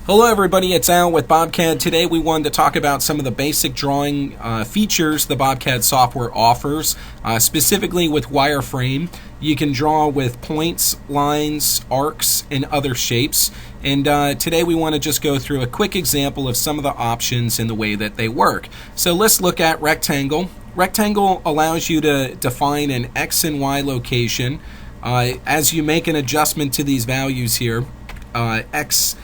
Hello everybody, it's Al with BobCAD. Today we wanted to talk about some of the basic drawing features the BobCAD software offers, specifically with wireframe. You can draw with points, lines, arcs, and other shapes. And today we want to just go through a quick example of some of the options and the way that they work. So let's look at rectangle. Rectangle allows you to define an X and Y location. As you make an adjustment to these values here, X5,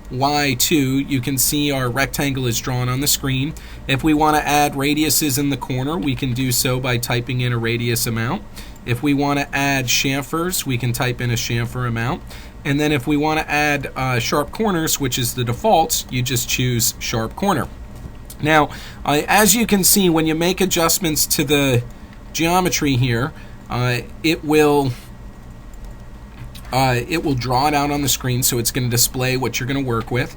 Y2, you can see our rectangle is drawn on the screen. If we want to add radiuses in the corner, we can do so by typing in a radius amount. If we want to add chamfers, we can type in a chamfer amount. And then if we want to add sharp corners, which is the default, you just choose sharp corner. Now, as you can see, when you make adjustments to the geometry here, it will draw it out on the screen, so it's going to display what you're going to work with.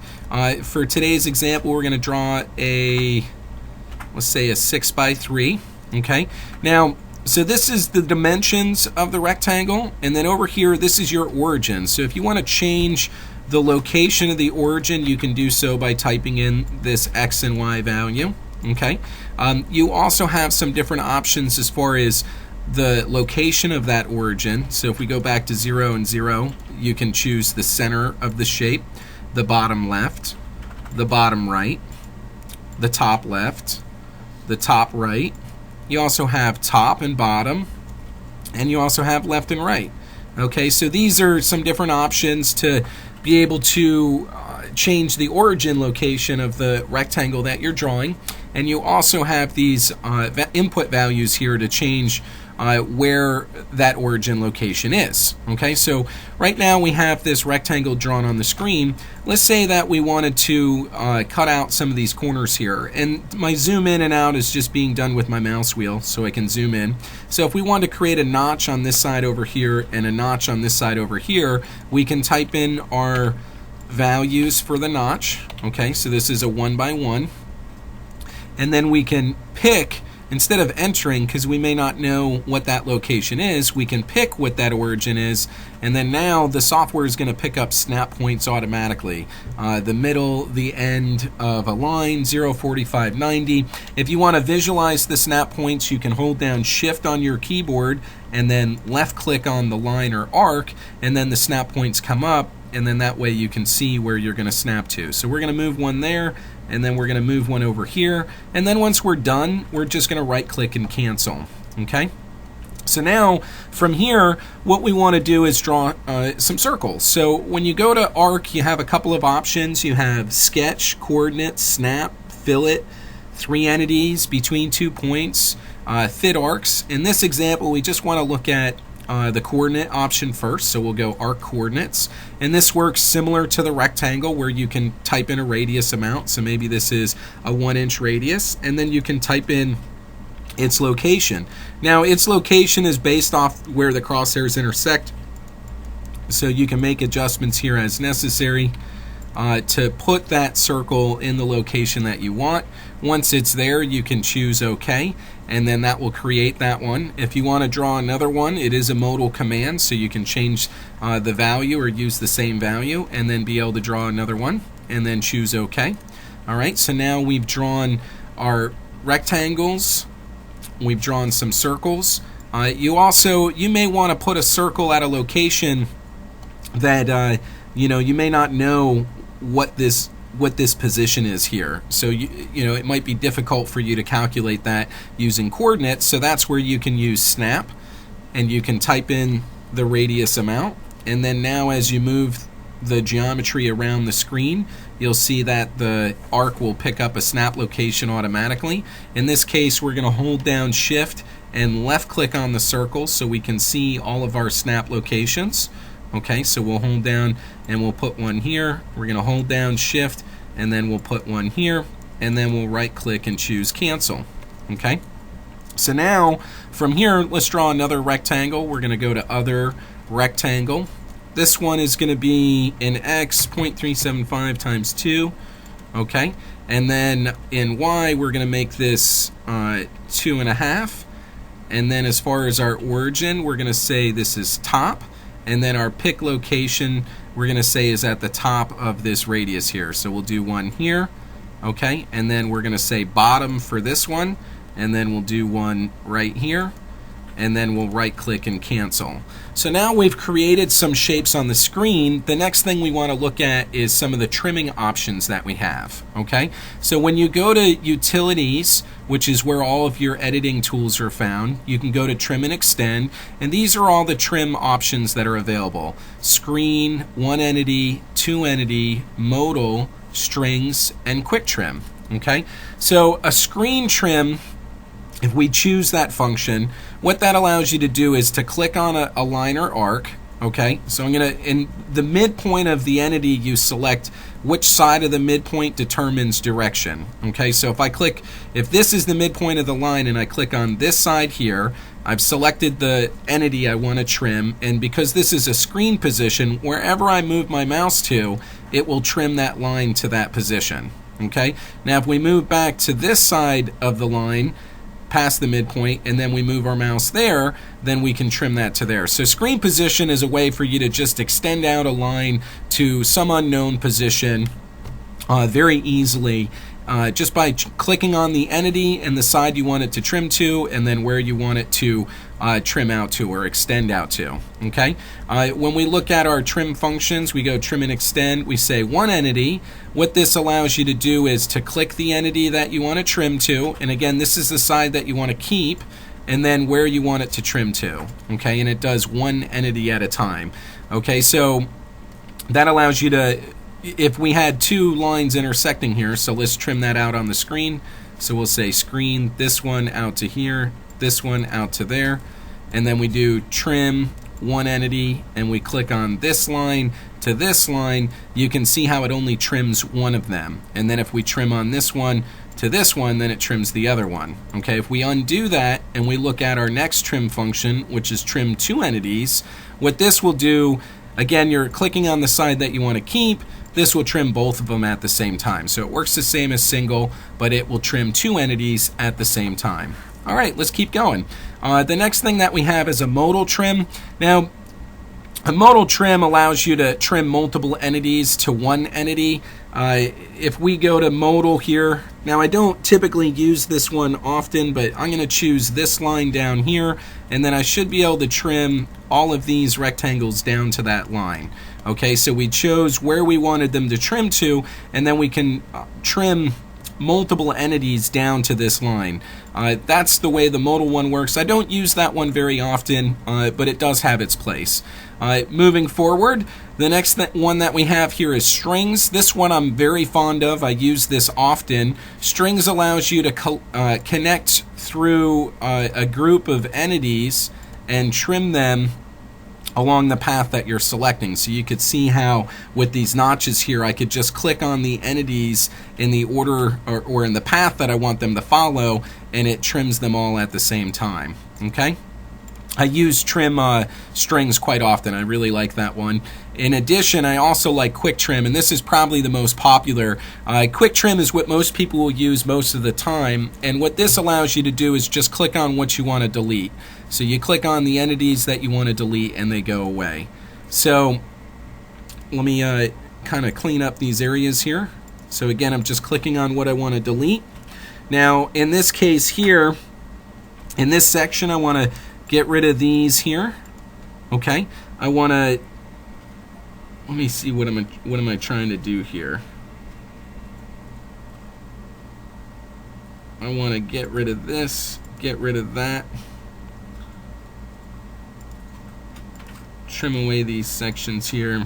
For today's example, we're going to draw let's say a 6x3. Okay. Now, so this is the dimensions of the rectangle, and then over here, this is your origin. So if you want to change the location of the origin, you can do so by typing in this X and Y value. Okay. You also have some different options as far as the location of that origin. So if we go back to 0 and 0, you can choose the center of the shape, the bottom left, the bottom right, the top left, the top right. You also have top and bottom, and you also have left and right. Okay, so these are some different options to be able to change the origin location of the rectangle that you're drawing. And you also have these input values here to change where that origin location is. Okay, so right now we have this rectangle drawn on the screen. Let's say that we wanted to cut out some of these corners here, and my zoom in and out is just being done with my mouse wheel, so I can zoom in. So if we want to create a notch on this side over here and a notch on this side over here, we can type in our values for the notch. Okay, so this is a 1 by 1. And then we can pick, instead of entering, because we may not know what that location is, we can pick what that origin is, and then now the software is going to pick up snap points automatically. The middle, the end of a line, 0, 45, 90. If you want to visualize the snap points, you can hold down Shift on your keyboard and then left click on the line or arc, and then the snap points come up, and then that way you can see where you're going to snap to. So we're going to move one there, and then we're going to move one over here, and then once we're done, we're just going to right click and cancel. Okay, so now from here what we want to do is draw some circles. So when you go to arc, you have a couple of options. You have sketch, coordinates, snap, fillet, 3 entities, between 2 points, fit arcs. In this example, we just want to look at the coordinate option first, so we'll go arc coordinates, and this works similar to the rectangle where you can type in a radius amount. So maybe this is a 1-inch radius, and then you can type in its location. Now its location is based off where the crosshairs intersect, so you can make adjustments here as necessary to put that circle in the location that you want. Once it's there, you can choose OK, and then that will create that one. If you want to draw another one, it is a modal command, so you can change the value or use the same value and then be able to draw another one and then choose OK. Alright, so now we've drawn our rectangles, we've drawn some circles. You may want to put a circle at a location that you may not know what this position is here. So it might be difficult for you to calculate that using coordinates. So that's where you can use snap, and you can type in the radius amount. And then now as you move the geometry around the screen, you'll see that the arc will pick up a snap location automatically. In this case, we're going to hold down Shift and left click on the circle so we can see all of our snap locations. Okay, so we'll hold down and we'll put one here. We're going to hold down Shift and then we'll put one here, and then we'll right click and choose cancel. Okay, so now from here, let's draw another rectangle. We're going to go to other rectangle. This one is going to be in X 0.375 times 2. Okay, and then in Y we're going to make this 2.5. And then as far as our origin, we're going to say this is top. And then our pick location, we're going to say is at the top of this radius here. So we'll do one here, okay, and then we're going to say bottom for this one, and then we'll do one right here, and then we'll right click and cancel. So now we've created some shapes on the screen. The next thing we want to look at is some of the trimming options that we have, okay? So when you go to Utilities, which is where all of your editing tools are found, you can go to Trim and Extend, and these are all the trim options that are available. Screen, one entity, two entity, modal, strings, and quick trim, okay? So a screen trim, if we choose that function, what that allows you to do is to click on a line or arc, okay? So I'm going to, in the midpoint of the entity, you select which side of the midpoint determines direction, okay? So if this is the midpoint of the line and I click on this side here, I've selected the entity I want to trim, and because this is a screen position, wherever I move my mouse to, it will trim that line to that position, okay? Now if we move back to this side of the line, past the midpoint, and then we move our mouse there, then we can trim that to there. So screen position is a way for you to just extend out a line to some unknown position very easily just by clicking on the entity and the side you want it to trim to, and then where you want it to trim out to or extend out to, okay? When we look at our trim functions, we go trim and extend, we say one entity. What this allows you to do is to click the entity that you want to trim to, and again, this is the side that you want to keep, and then where you want it to trim to, okay? And it does one entity at a time, okay? So that allows you to, if we had two lines intersecting here, so let's trim that out on the screen. So we'll say screen, this one out to here, this one out to there, and then we do trim one entity, and we click on this line to this line. You can see how it only trims one of them, and then if we trim on this one to this one, then it trims the other one, okay? If we undo that and we look at our next trim function, which is trim two entities, what this will do, again, you're clicking on the side that you want to keep. This will trim both of them at the same time. So it works the same as single, but it will trim two entities at the same time. All right, let's keep going. The next thing that we have is a modal trim. Now, a modal trim allows you to trim multiple entities to one entity. If we go to modal here, now I don't typically use this one often, but I'm going to choose this line down here, and then I should be able to trim all of these rectangles down to that line. Okay, so we chose where we wanted them to trim to, and then we can trim multiple entities down to this line. That's the way the modal one works. I don't use that one very often, but it does have its place. Moving forward, the next one that we have here is strings. This one I'm very fond of. I use this often. Strings allows you to connect through a group of entities and trim them along the path that you're selecting. So you could see how with these notches here, I could just click on the entities in the order or in the path that I want them to follow, and it trims them all at the same time, okay? I use trim strings quite often. I really like that one. In addition, I also like quick trim, and this is probably the most popular. Quick trim is what most people will use most of the time, and what this allows you to do is just click on what you want to delete. So you click on the entities that you want to delete, and they go away. So let me kind of clean up these areas here. So again, I'm just clicking on what I want to delete. Now, in this case here, in this section, I want to get rid of these here. Okay, I want to, let me see, what am I trying to do here? I want to get rid of this, get rid of that. Trim away these sections here.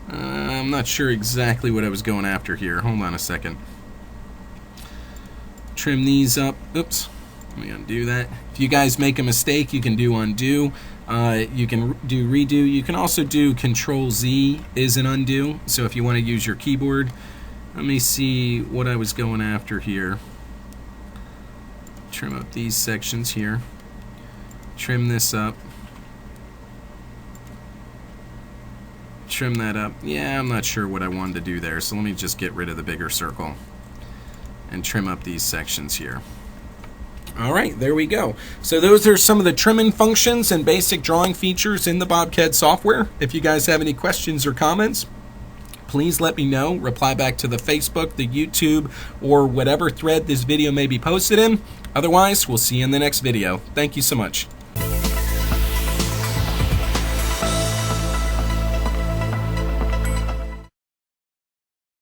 I'm not sure exactly what I was going after here. Hold on a second. Trim these up. Oops. Let me undo that. If you guys make a mistake, you can do undo. You can do redo. You can also do Control Z is an undo. So if you want to use your keyboard, let me see what I was going after here. Trim up these sections here. Trim this up. Trim that up. Yeah, I'm not sure what I wanted to do there, so let me just get rid of the bigger circle and trim up these sections here. All right, there we go. So those are some of the trimming functions and basic drawing features in the BobCAD software. If you guys have any questions or comments, please let me know. Reply back to the Facebook, the YouTube, or whatever thread this video may be posted in. Otherwise, we'll see you in the next video. Thank you so much.